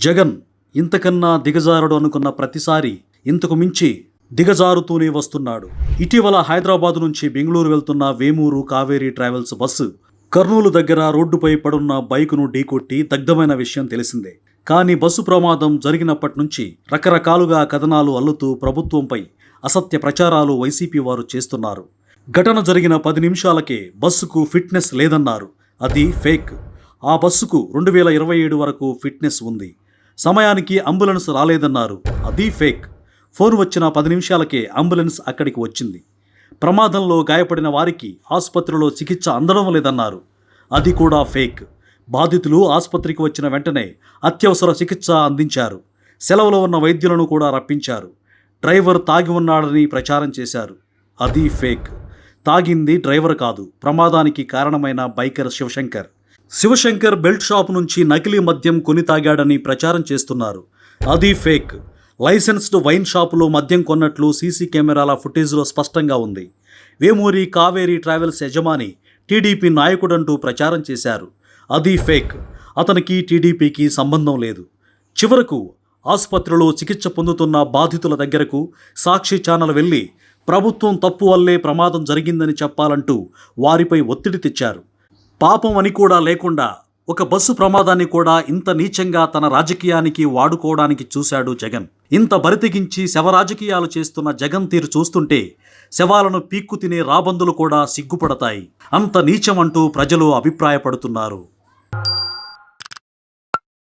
జగన్ ఇంతకన్నా దిగజారుడు అనుకున్న ప్రతిసారి ఇంతకు మించి దిగజారుతూనే వస్తున్నాడు. ఇటీవల హైదరాబాద్ నుంచి బెంగళూరు వెళ్తున్న వేమూరు కావేరీ ట్రావెల్స్ బస్సు కర్నూలు దగ్గర రోడ్డుపై పడున్న బైకును ఢీకొట్టి దగ్ధమైన విషయం తెలిసిందే. కానీ బస్సు ప్రమాదం జరిగినప్పటి నుంచి రకరకాలుగా కథనాలు అల్లుతూ ప్రభుత్వంపై అసత్య ప్రచారాలు వైసీపీ వారు చేస్తున్నారు. ఘటన జరిగిన 10 నిమిషాలకే బస్సుకు ఫిట్నెస్ లేదన్నారు. అది ఫేక్. ఆ బస్సుకు 2027 వరకు ఫిట్నెస్ ఉంది. సమయానికి అంబులెన్స్ రాలేదన్నారు. అది ఫేక్. ఫోన్ వచ్చిన 10 నిమిషాలకే అంబులెన్స్ అక్కడికి వచ్చింది. ప్రమాదంలో గాయపడిన వారికి ఆసుపత్రిలో చికిత్స అందడం లేదన్నారు. అది కూడా ఫేక్. బాధితులు ఆసుపత్రికి వచ్చిన వెంటనే అత్యవసర చికిత్స అందించారు. సెలవులో ఉన్న వైద్యులను కూడా రప్పించారు. డ్రైవర్ తాగి ఉన్నాడని ప్రచారం చేశారు. అది ఫేక్. తాగింది డ్రైవర్ కాదు, ప్రమాదానికి కారణమైన బైకర్ శివశంకర్ బెల్ట్ షాప్ నుంచి నకిలీ మద్యం కొని తాగాడని ప్రచారం చేస్తున్నారు. అది ఫేక్. లైసెన్స్డ్ వైన్ షాపులో మద్యం కొన్నట్లు సీసీ కెమెరాల ఫుటేజ్లో స్పష్టంగా ఉంది. వేమూరి కావేరీ ట్రావెల్స్ యజమాని టీడీపీ నాయకుడంటూ ప్రచారం చేశారు. అది ఫేక్. అతనికి టీడీపీకి సంబంధం లేదు. చివరకు ఆసుపత్రిలో చికిత్స పొందుతున్న బాధితుల దగ్గరకు సాక్షి ఛానల్ వెళ్ళి ప్రభుత్వం తప్పు వల్లే ప్రమాదం జరిగిందని చెప్పాలంటూ వారిపై ఒత్తిడి తెచ్చారు. పాపం అని కూడా లేకుండా ఒక బస్సు ప్రమాదాన్ని కూడా ఇంత నీచంగా తన రాజకీయానికి వాడుకోవడానికి చూశాడు జగన్. ఇంత బరితెగించి శవ రాజకీయాలు చేస్తున్న జగన్ తీరు చూస్తుంటే శవాలను పీక్కు తినే రాబందులు కూడా సిగ్గుపడతాయి. అంత నీచమంటూ ప్రజలు అభిప్రాయపడుతున్నారు.